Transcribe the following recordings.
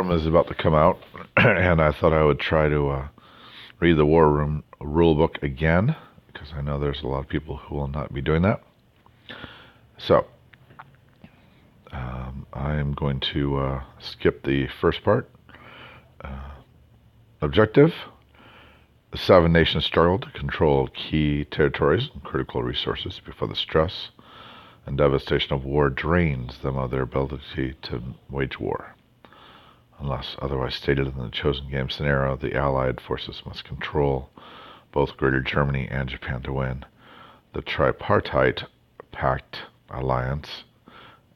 Room is about to come out, and I thought I would try to read the War Room rulebook again, because I know there's a lot of people who will not be doing that. So, I am going to skip the first part. Objective: the 7 nations struggle to control key territories and critical resources before the stress and devastation of war drains them of their ability to wage war. Unless otherwise stated in the chosen game scenario, the Allied forces must control both Greater Germany and Japan to win. The Tripartite Pact Alliance,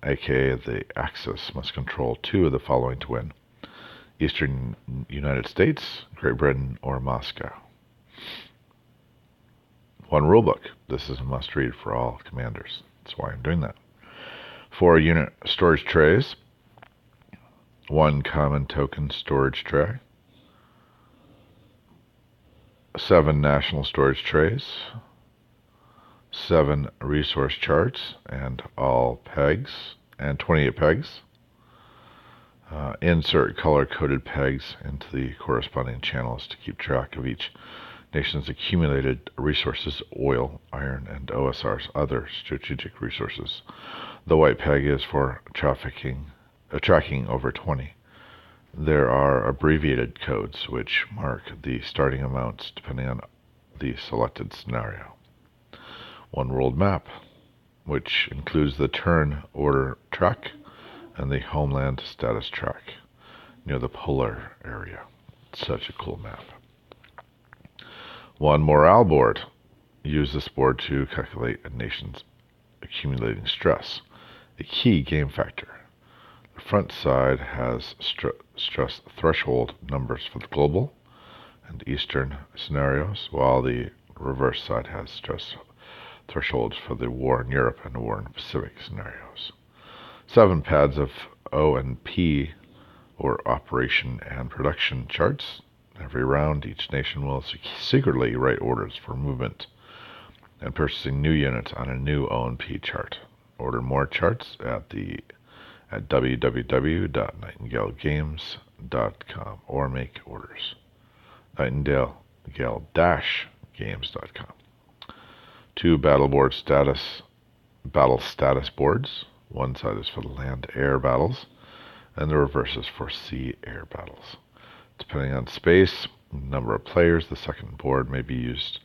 aka the Axis, must control 2 of the following to win: Eastern United States, Great Britain, or Moscow. 1 rulebook. This is a must-read for all commanders. That's why I'm doing that. 4 unit storage trays. 1 common token storage tray. 7 national storage trays. 7 resource charts and all pegs, and 28 pegs. Insert color-coded pegs into the corresponding channels to keep track of each nation's accumulated resources: oil, iron, and OSR's other strategic resources. The white peg is for tracking over 20. There are abbreviated codes which mark the starting amounts depending on the selected scenario. 1 ruled map, which includes the turn order track and the homeland status track near the polar area. Such a cool map. 1 morale board. Use this board to calculate a nation's accumulating stress, a key game factor. The front side has stress threshold numbers for the global and eastern scenarios, while the reverse side has stress thresholds for the war in Europe and the war in the Pacific scenarios. 7 pads of O and P, or operation and production charts. Every round, each nation will secretly write orders for movement and purchasing new units on a new O&P chart. Order more charts at www.nightingalegames.com or make orders. Nightingale-games.com. 2 battle status boards. One side is for the land-air battles, and the reverse is for sea-air battles. Depending on space and number of players, the second board may be used,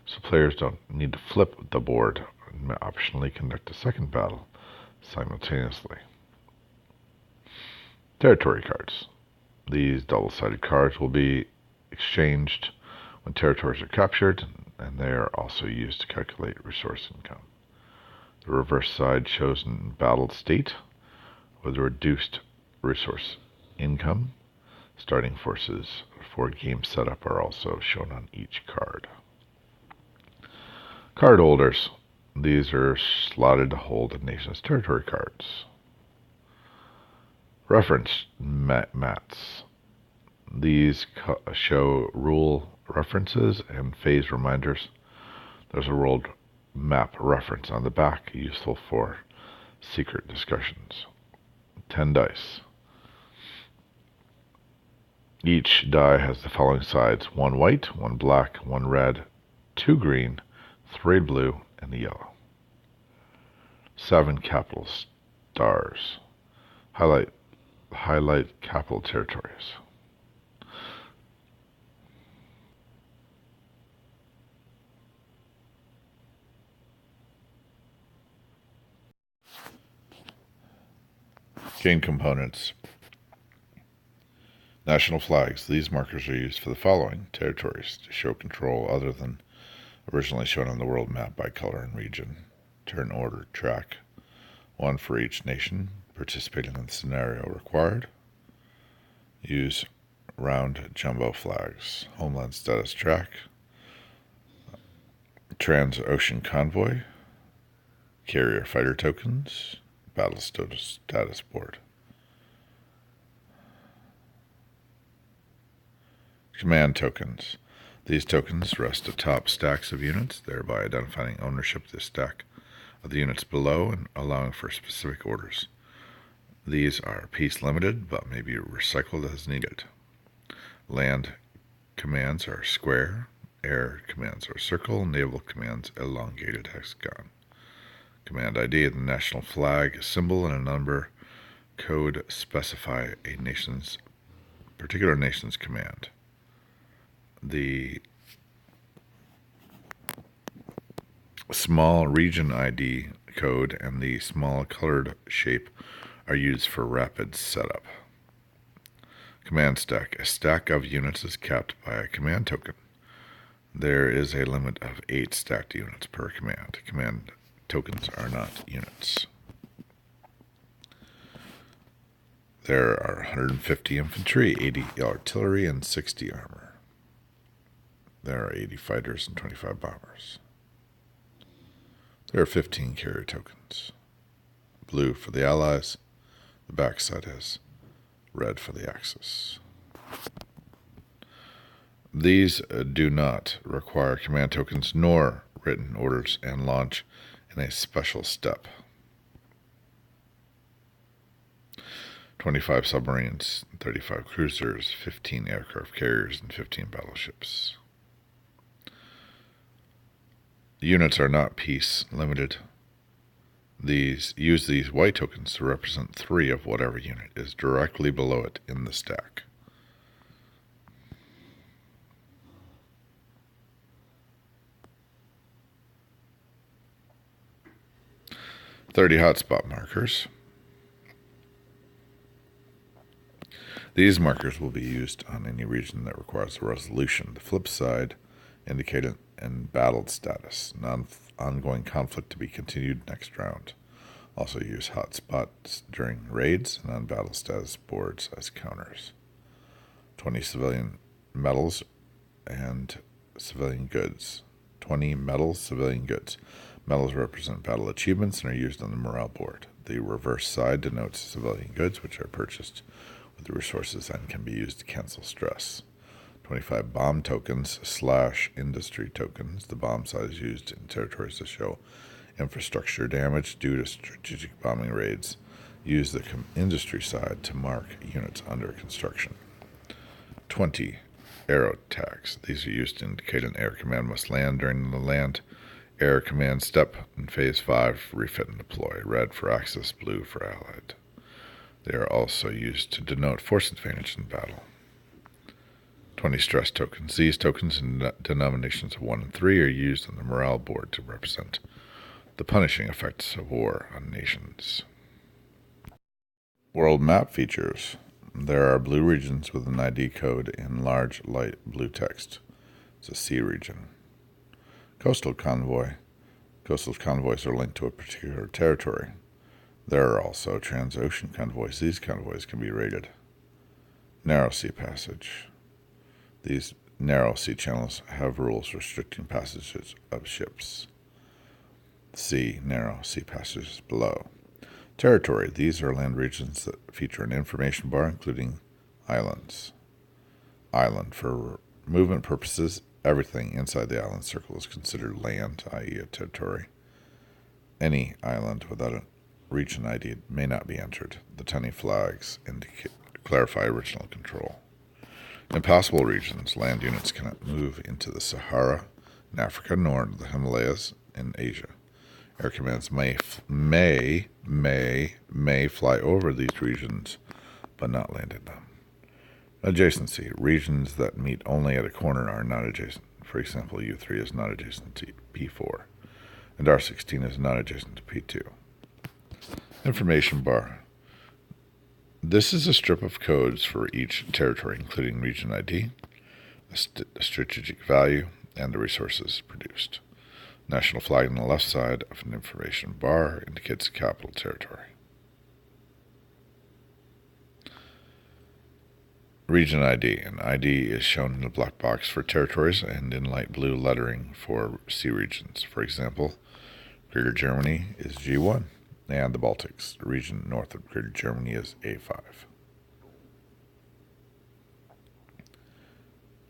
so players don't need to flip the board and may optionally conduct a second battle simultaneously. Territory cards. These double-sided cards will be exchanged when territories are captured, and they are also used to calculate resource income. The reverse side shows an embattled state with reduced resource income. Starting forces for game setup are also shown on each card. Card holders. These are slotted to hold a nation's territory cards. Reference mats. These show rule references and phase reminders. There's a world map reference on the back, useful for secret discussions. 10 dice. Each die has the following sides: 1 white, 1 black, 1 red, 2 green, 3 blue, and a yellow. 7 capital stars. Highlight capital territories. Game components. National flags. These markers are used for the following territories to show control other than originally shown on the world map by color and region. Turn order track. 1 for each nation participating in the scenario required. Use round jumbo flags. Homeland status track. Trans-ocean convoy. Carrier fighter tokens. Battle status board. Command tokens. These tokens rest atop stacks of units, thereby identifying ownership of the stack of the units below and allowing for specific orders. These are piece limited, but may be recycled as needed. Land commands are square, air commands are circle, naval commands elongated hexagon. Command ID, the national flag, symbol, and a number code specify a particular nation's command. The small region ID code and the small colored shape are used for rapid setup. Command stack. A stack of units is capped by a command token. There is a limit of 8 stacked units per command. Command tokens are not units. There are 150 infantry, 80 artillery, and 60 armor. There are 80 fighters and 25 bombers. There are 15 carrier tokens. Blue for the Allies. The backside is red for the Axis. These do not require command tokens nor written orders and launch in a special step. 25 submarines, 35 cruisers, 15 aircraft carriers, and 15 battleships. The units are not piece limited. Use these white tokens to represent 3 of whatever unit is directly below it in the stack. "30 hotspot markers. These markers will be used on any region that requires a resolution. The flip side indicate an embattled status, ongoing conflict to be continued next round. Also use hotspots during raids and on battle status boards as counters. 20 civilian medals and civilian goods. 20 medals, civilian goods. Medals represent battle achievements and are used on the morale board. The reverse side denotes civilian goods, which are purchased with the resources and can be used to cancel stress. 25 bomb tokens / industry tokens. The bomb side is used in territories to show infrastructure damage due to strategic bombing raids. Use the industry side to mark units under construction. 20 aero tags. These are used to indicate an air command must land during the land air command step in phase 5, refit and deploy. Red for Axis, blue for Allied. They are also used to denote force advantage in battle. 20 stress tokens. These tokens in denominations of 1 and 3 are used on the morale board to represent the punishing effects of war on nations. World map features. There are blue regions with an ID code in large light blue text. It's a C region. Coastal convoy. Coastal convoys are linked to a particular territory. There are also transocean convoys. These convoys can be raided. Narrow sea passage. These narrow sea channels have rules restricting passages of ships. C. Narrow sea passages below. Territory. These are land regions that feature an information bar, including islands. Island. For movement purposes, everything inside the island circle is considered land, i.e. a territory. Any island without a region ID may not be entered. The tiny flags clarify original control. Impossible regions. Land units cannot move into the Sahara in Africa nor the Himalayas in Asia. Air commands may fly over these regions, but not land in them. Adjacency. Regions that meet only at a corner are not adjacent. For example, U3 is not adjacent to P4, and R16 is not adjacent to P2. Information bar. This is a strip of codes for each territory, including region ID, a strategic value, and the resources produced. National flag on the left side of an information bar indicates the capital territory. Region ID. An ID is shown in the black box for territories and in light blue lettering for C regions. For example, Greater Germany is G1, and the Baltics, the region north of Greater Germany, is A5.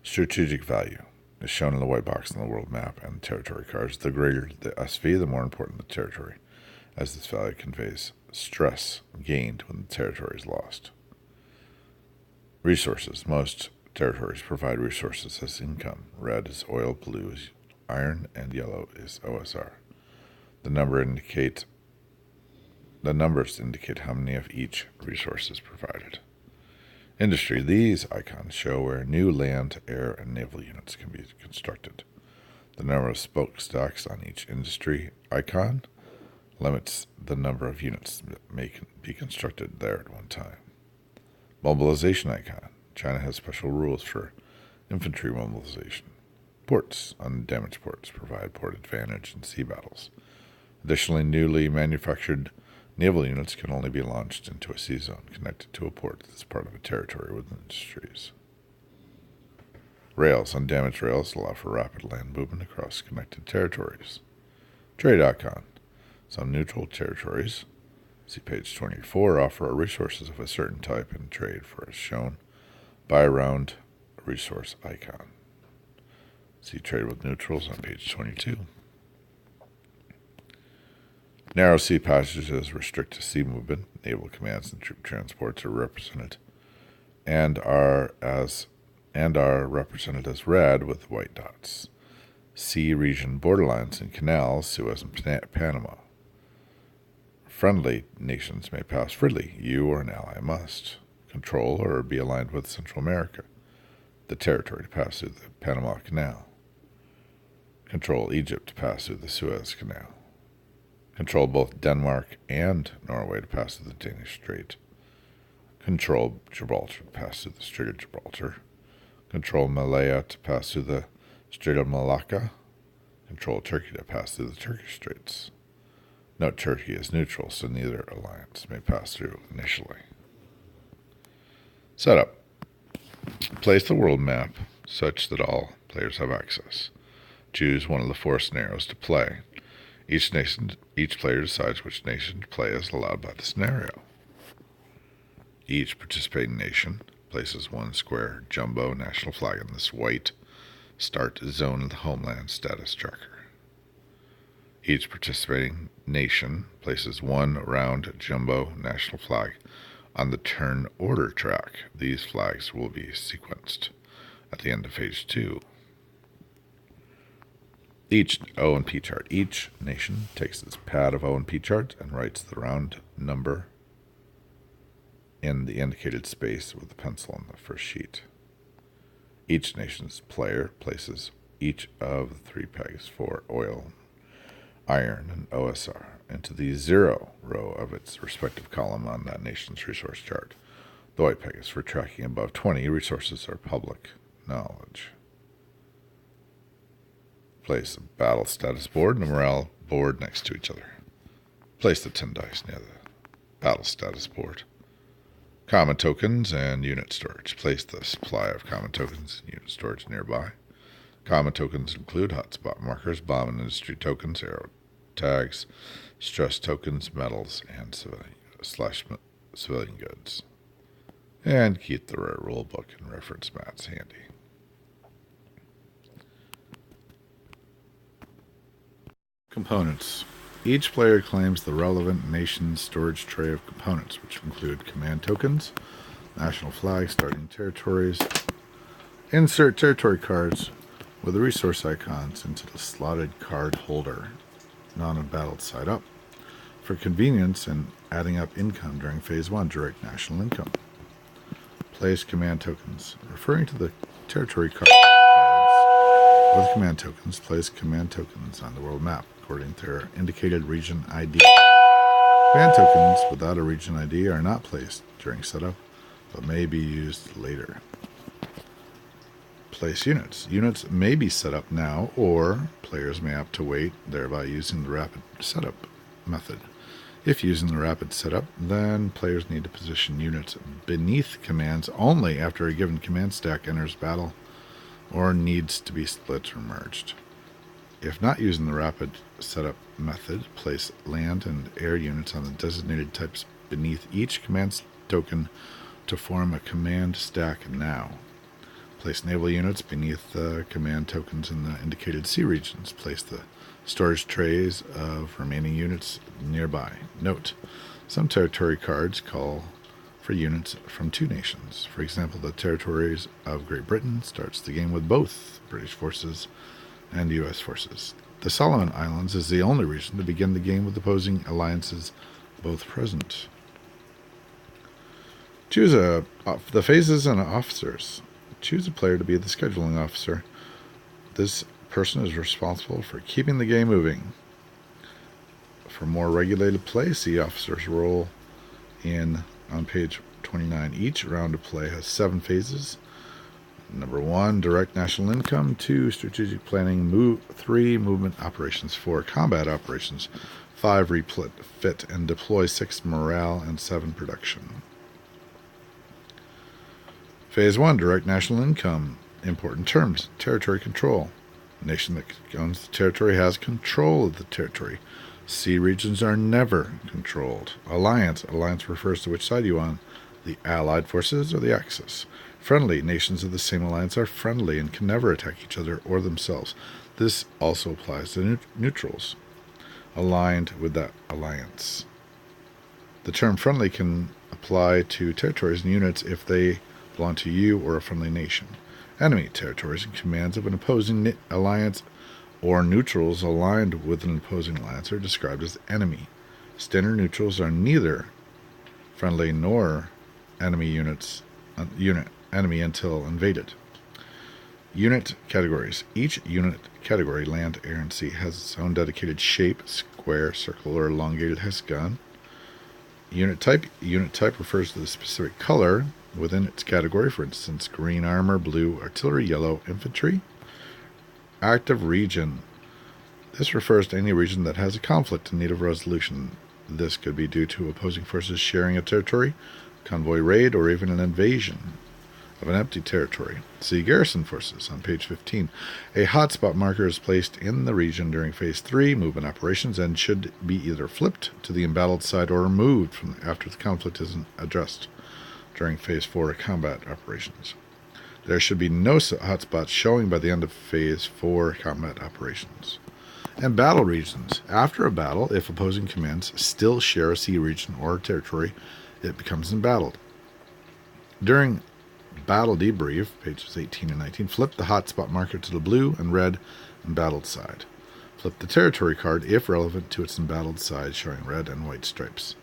Strategic value is shown in the white box on the world map and territory cards. The greater the SV, the more important the territory. as this value conveys stress gained when the territory is lost. Resources. Most territories provide resources as income. Red is oil, blue is iron, and yellow is OSR. The numbers indicate how many of each resource is provided. Industry. These icons show where new land, air, and naval units can be constructed. The number of smokestacks on each industry icon limits the number of units that may be constructed there at one time. Mobilization icon. China has special rules for infantry mobilization. Ports. Undamaged ports provide port advantage in sea battles. Additionally, newly manufactured naval units can only be launched into a sea zone connected to a port that's part of a territory with industries. Rails. Undamaged rails allow for rapid land movement across connected territories. Trade icon. Some neutral territories, see page 24, offer resources of a certain type in trade for as shown by a round resource icon. See trade with neutrals on page 22. Narrow sea passages restrict to sea movement. Naval commands and troop transports are represented and are represented as red with white dots. Sea region borderlines and canals, Suez and Panama. Friendly nations may pass freely. You or an ally must control or be aligned with Central America, the territory to pass through the Panama Canal. Control Egypt to pass through the Suez Canal. Control both Denmark and Norway to pass through the Danish Strait. Control Gibraltar to pass through the Strait of Gibraltar. Control Malaya to pass through the Strait of Malacca. Control Turkey to pass through the Turkish Straits. Note Turkey is neutral, so neither alliance may pass through initially. Setup. Place the world map such that all players have access. Choose one of the 4 scenarios to play. Each player decides which nation to play as allowed by the scenario. Each participating nation places 1 square jumbo national flag in this white start zone of the homeland status tracker. Each participating nation places 1 round jumbo national flag on the turn order track. These flags will be sequenced at the end of phase 2. Each O and P chart. Each nation takes its pad of O and P charts and writes the round number in the indicated space with a pencil on the first sheet. Each nation's player places each of the 3 pegs for oil, iron, and OSR into the 0 row of its respective column on that nation's resource chart. The white peg is for tracking above 20 resources or public knowledge. Place a battle status board and a morale board next to each other. Place the 10 dice near the battle status board. Common tokens and unit storage. Place the supply of common tokens and unit storage nearby. Common tokens include hotspot markers, bomb and industry tokens, arrow tags, stress tokens, metals, and civilian goods. And keep the rare rule book and reference mats handy. Components. Each player claims the relevant nation's storage tray of components, which include command tokens, national flags, starting territories. Insert territory cards with the resource icons into the slotted card holder, non-embattled side up. For convenience and adding up income during phase 1, direct national income. Place command tokens. Referring to the territory cards with command tokens, place command tokens on the world map according to their indicated region ID. Command tokens without a region ID are not placed during setup, but may be used later. Place units. Units may be set up now, or players may opt to wait, thereby using the rapid setup method. If using the rapid setup, then players need to position units beneath commands only after a given command stack enters battle or needs to be split or merged. If not using the rapid setup method, place land and air units on the designated types beneath each command token to form a command stack now. Place naval units beneath the command tokens in the indicated sea regions. Place the storage trays of remaining units nearby. Note, some territory cards call for units from two nations. For example, the territories of Great Britain starts the game with both British forces and U.S. forces. The Solomon Islands is the only region to begin the game with opposing alliances both present. Choose the phases and officers. Choose a player to be the scheduling officer. This person is responsible for keeping the game moving. For more regulated play, see officer's role on page 29. Each round of play has 7 phases. Number 1, direct national income. 2, strategic planning. 3, movement operations. 4, combat operations. 5, refit and deploy. 6, morale. And 7, production. Phase 1, direct national income. Important terms. Territory control. The nation that owns the territory has control of the territory. Sea regions are never controlled. Alliance. Alliance refers to which side you're on. The Allied forces or the Axis. Friendly. Nations of the same alliance are friendly and can never attack each other or themselves. This also applies to neutrals aligned with that alliance. The term friendly can apply to territories and units if they belong to you or a friendly nation. Enemy. Territories and commands of an opposing alliance or neutrals aligned with an opposing alliance are described as enemy. Standard neutrals are neither friendly nor enemy enemy until invaded. Unit categories. Each unit category, land, air, and sea, has its own dedicated shape: square, circle, or elongated hexagon. Unit type. Unit type refers to the specific color within its category. For instance, green armor, blue artillery, yellow infantry. Active region. This refers to any region that has a conflict in need of resolution. This could be due to opposing forces sharing a territory, convoy raid, or even an invasion of an empty territory. See garrison forces on page 15. A hotspot marker is placed in the region during phase 3 movement operations and should be either flipped to the embattled side or removed after the conflict is addressed during phase 4 combat operations. There should be no hotspots showing by the end of phase 4 combat operations. And battle regions. After a battle, if opposing commands still share a sea region or territory, it becomes embattled. During battle debrief, pages 18 and 19, flip the hotspot marker to the blue and red embattled side. Flip the territory card, if relevant, to its embattled side, showing red and white stripes.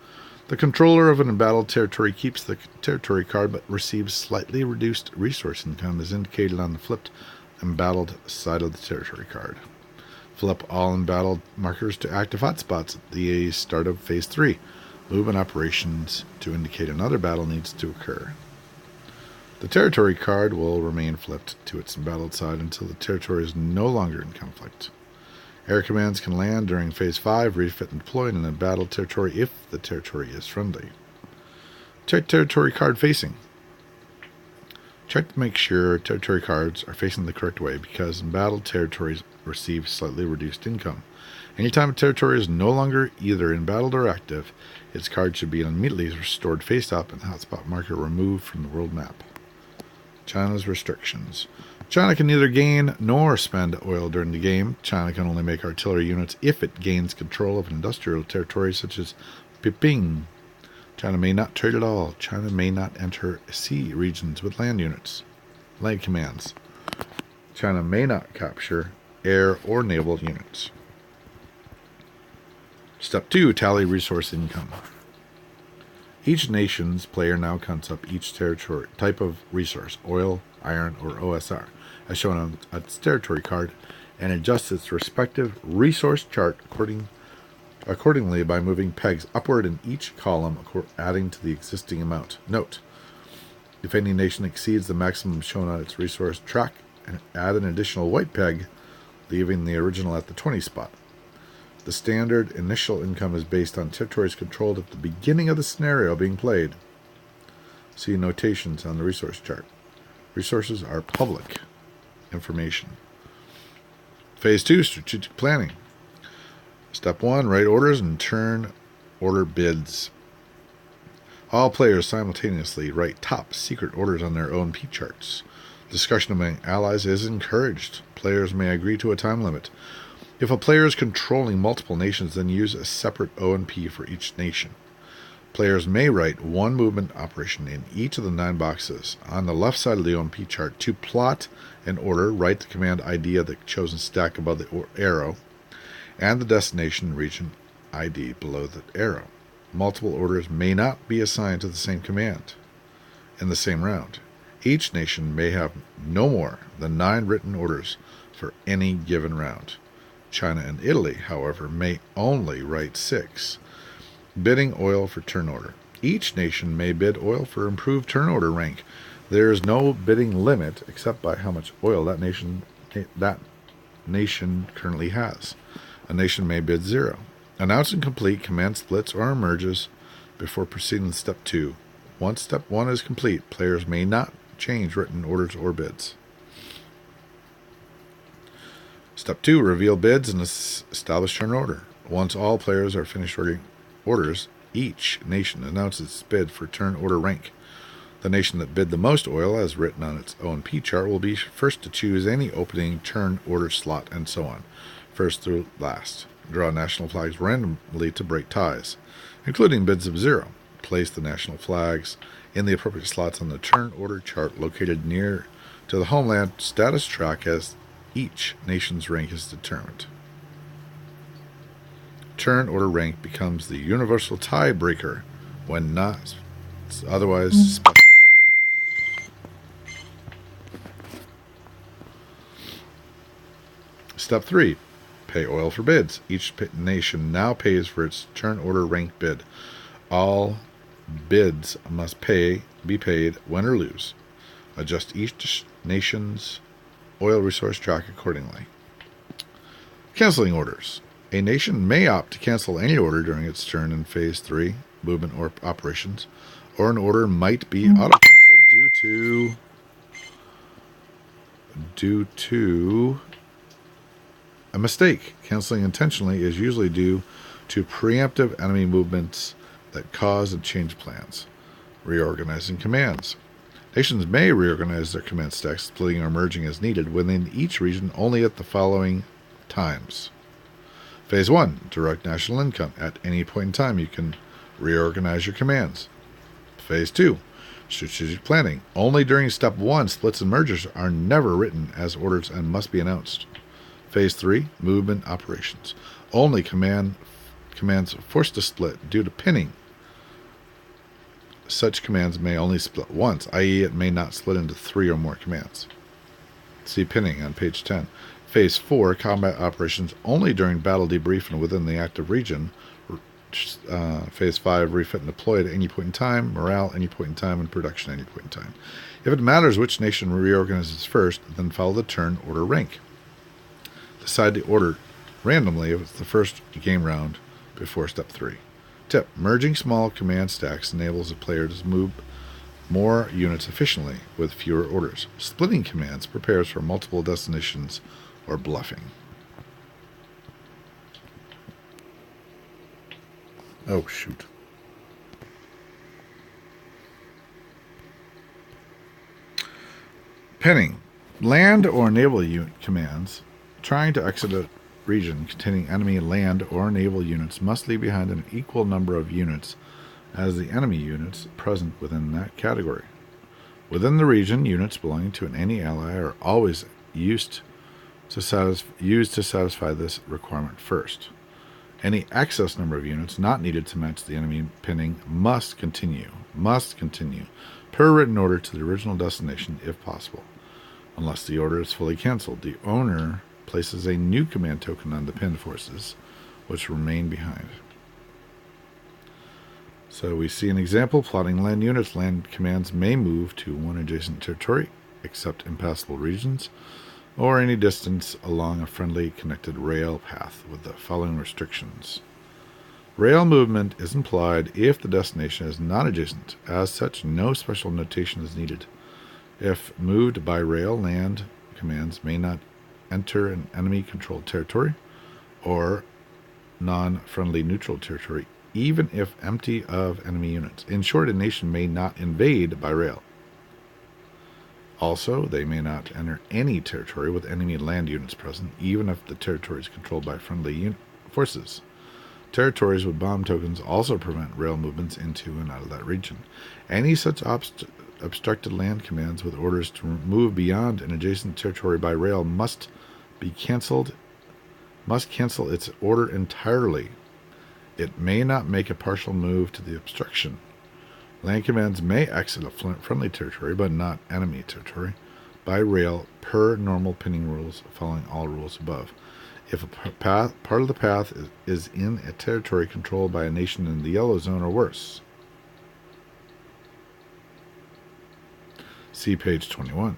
The controller of an embattled territory keeps the territory card but receives slightly reduced resource income as indicated on the flipped embattled side of the territory card. Flip all embattled markers to active hotspots at the start of phase 3. Movement operations to indicate another battle needs to occur. The territory card will remain flipped to its embattled side until the territory is no longer in conflict. Air commands can land during phase 5, refit and deploy in an embattled territory if the territory is friendly. Check territory card facing. Check to make sure territory cards are facing the correct way because embattled territories receive slightly reduced income. Anytime a territory is no longer either embattled or active, its card should be immediately restored face up and the hotspot marker removed from the world map. China's restrictions. China can neither gain nor spend oil during the game. China can only make artillery units if it gains control of an industrial territory such as Piping. China may not trade at all. China may not enter sea regions with land units. Land commands. China may not capture air or naval units. Step 2. Tally resource income. Each nation's player now counts up each territory type of resource, oil, iron, or OSR, as shown on its territory card, and adjusts its respective resource chart accordingly by moving pegs upward in each column, adding to the existing amount. Note, if any nation exceeds the maximum shown on its resource track, add an additional white peg, leaving the original at the 20 spot. The standard initial income is based on territories controlled at the beginning of the scenario being played. See notations on the resource chart. Resources are public information. Phase 2, strategic planning. Step 1, write orders and turn order bids. All players simultaneously write top secret orders on their own P charts. Discussion among allies is encouraged. Players may agree to a time limit. If a player is controlling multiple nations, then use a separate O&P for each nation. Players may write one movement operation in each of the 9 boxes. On the left side of the O&P chart, to plot an order, write the command ID of the chosen stack above the arrow and the destination region ID below the arrow. Multiple orders may not be assigned to the same command in the same round. Each nation may have no more than 9 written orders for any given round. China and Italy, however, may only write 6. Bidding oil for turn order. Each nation may bid oil for improved turn order rank. There is no bidding limit except by how much oil that nation currently has. A nation may bid 0. Announce and complete command splits or merges before proceeding to step 2. Once step 1 is complete, players may not change written orders or bids. Step 2. Reveal bids and establish turn order. Once all players are finished orders, each nation announces its bid for turn order rank. The nation that bid the most oil, as written on its O&P chart, will be first to choose any opening turn order slot, and so on, first through last. Draw national flags randomly to break ties, including bids of 0. Place the national flags in the appropriate slots on the turn order chart located near to the homeland status track as each nation's rank is determined. Turn order rank becomes the universal tiebreaker when not otherwise specified. Step 3. Pay oil for bids. Each nation now pays for its turn order rank bid. All bids must be paid, win or lose. Adjust each nation's oil resource track accordingly. Canceling orders. A nation may opt to cancel any order during its turn in Phase 3, movement or operations, or an order might be auto-canceled due to a mistake. Canceling intentionally is usually due to preemptive enemy movements that cause and change plans. Reorganizing commands. Nations may reorganize their command stacks, splitting or merging as needed within each region only at the following times. Phase 1. Direct national income. At any point in time, you can reorganize your commands. Phase 2. Strategic planning. Only during Step 1, splits and mergers are never written as orders and must be announced. Phase 3. Movement operations. Only commands forced to split due to pinning. Such commands may only split once, i.e. it may not split into 3 or more commands. See pinning on page 10. Phase 4, combat operations only during battle debrief and within the active region. Phase 5, refit and deploy at any point in time, morale any point in time, and production any point in time. If it matters which nation reorganizes first, then follow the turn order rank. Decide the order randomly if it's the first game round before Step 3. Tip: merging small command stacks enables a player to move more units efficiently with fewer orders. Splitting commands prepares for multiple destinations or bluffing. Oh, shoot. Pinning. Land or naval unit commands trying to exit a region containing enemy land or naval units must leave behind an equal number of units as the enemy units present within that category. Within the region, units belonging to any ally are always used to satisfy this requirement first. Any excess number of units not needed to match the enemy pinning must continue per written order to the original destination if possible. Unless the order is fully canceled, the owner places a new command token on the pinned forces, which remain behind. So we see an example: plotting land units. Land commands may move to one adjacent territory, except impassable regions, or any distance along a friendly connected rail path with the following restrictions. Rail movement is implied if the destination is not adjacent. As such, no special notation is needed. If moved by rail, land commands may not enter an enemy-controlled territory or non-friendly neutral territory, even if empty of enemy units. In short, a nation may not invade by rail. Also, they may not enter any territory with enemy land units present, even if the territory is controlled by friendly forces. Territories with bomb tokens also prevent rail movements into and out of that region. Any such obstructed land commands with orders to move beyond an adjacent territory by rail must cancel its order entirely. It may not make a partial move to the obstruction. Land commands may exit a friendly territory, but not enemy territory, by rail per normal pinning rules, following all rules above. If a part of the path is in a territory controlled by a nation in the yellow zone or worse. See page 21.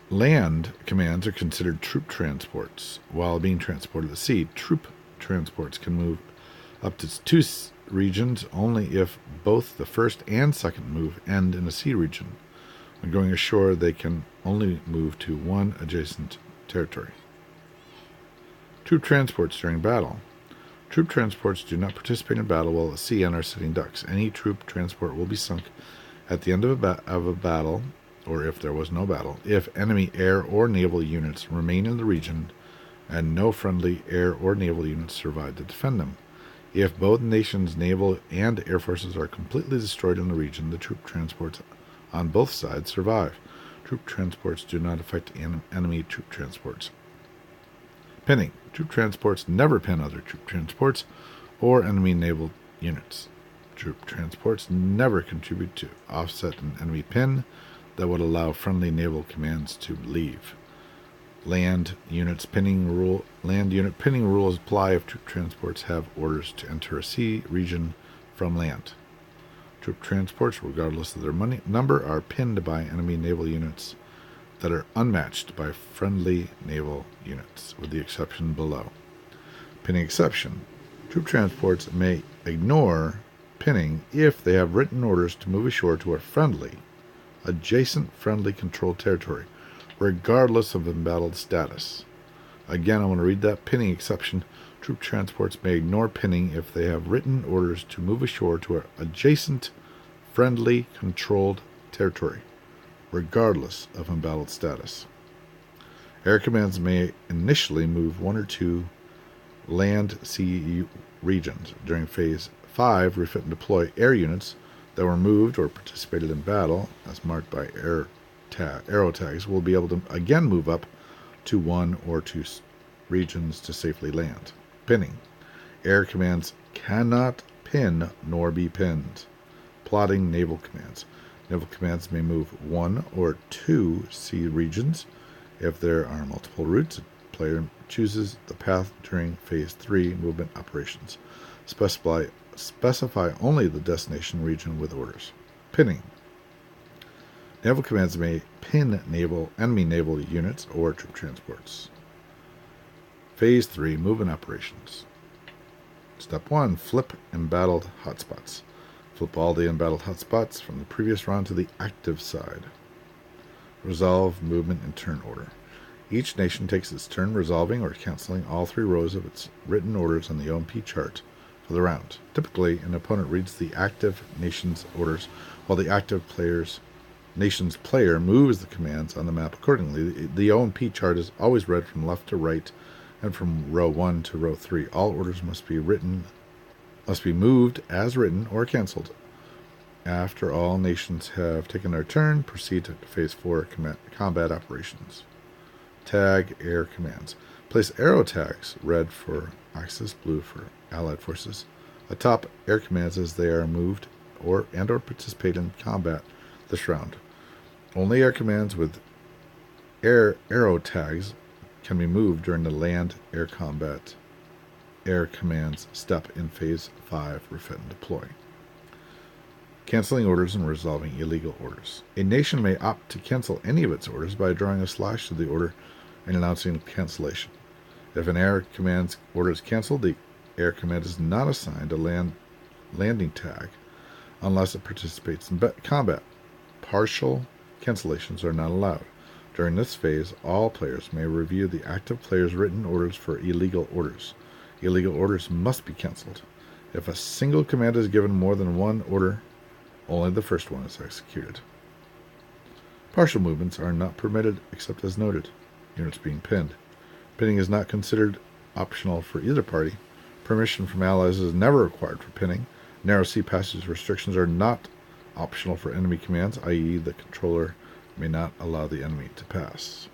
Land commands are considered troop transports. While being transported at sea, troop transports can move up to 2 regions only if both the first and second move end in a sea region. When going ashore, they can only move to one adjacent territory. Troop transports during battle. Troop transports do not participate in battle while at sea and are sitting ducks. Any troop transport will be sunk at the end of a battle, or if there was no battle, if enemy air or naval units remain in the region and no friendly air or naval units survive to defend them. If both nations' naval and air forces are completely destroyed in the region, the troop transports on both sides survive. Troop transports do not affect enemy troop transports. Pinning. Troop transports never pin other troop transports or enemy naval units. Troop transports never contribute to offset an enemy pin that would allow friendly naval commands to leave. Land unit pinning rules apply if troop transports have orders to enter a sea region from land. Troop transports, regardless of their number, are pinned by enemy naval units that are unmatched by friendly naval units, with the exception below. Pinning exception. Troop transports may ignore pinning if they have written orders to move ashore to a adjacent friendly controlled territory, regardless of embattled status. Again, I want to read that pinning exception. Troop transports may ignore pinning if they have written orders to move ashore to an adjacent friendly controlled territory, regardless of embattled status. Air commands may initially move 1 or 2 land-sea regions. During Phase 5, refit and deploy air units that were moved or participated in battle, as marked by arrow tags, will be able to again move up to 1 or 2 regions to safely land. Pinning. Air commands cannot pin nor be pinned. Plotting naval commands. Naval commands may move 1 or 2 sea regions. If there are multiple routes, a player chooses the path during Phase 3 movement operations. Specify only the destination region with orders. Pinning. Naval commands may pin enemy naval units or troop transports. Phase 3 movement operations. Step 1. Flip embattled hotspots. Flip all the embattled hotspots from the previous round to the active side. Resolve movement in turn order. Each nation takes its turn resolving or canceling all 3 rows of its written orders on the OMP chart for the round. Typically, an opponent reads the active nation's orders while the active nation's player moves the commands on the map accordingly. The OMP chart is always read from left to right and from row 1 to row 3. All orders must be moved as written or cancelled. After all nations have taken their turn, proceed to Phase 4 combat operations. Tag air commands. Place arrow tags, red for Axis, blue for Allied forces, atop air commands as they are moved or participate in combat this round. Only air commands with arrow tags can be moved during the land air combat air commands step in Phase 5 refit and deploy. Canceling orders and resolving illegal orders. A nation may opt to cancel any of its orders by drawing a slash to the order and announcing cancellation. If an air command's order is canceled, the air command is not assigned a landing tag unless it participates in combat. Partial cancellations are not allowed. During this phase, all players may review the active player's written orders for illegal orders. Illegal orders must be cancelled. If a single command is given more than one order Only the first one is executed. Partial movements are not permitted except as noted. Units being pinned. Pinning is not considered optional for either party. Permission from allies is never required for pinning. Narrow sea passage restrictions are not optional for enemy commands, i.e. the controller may not allow the enemy to pass.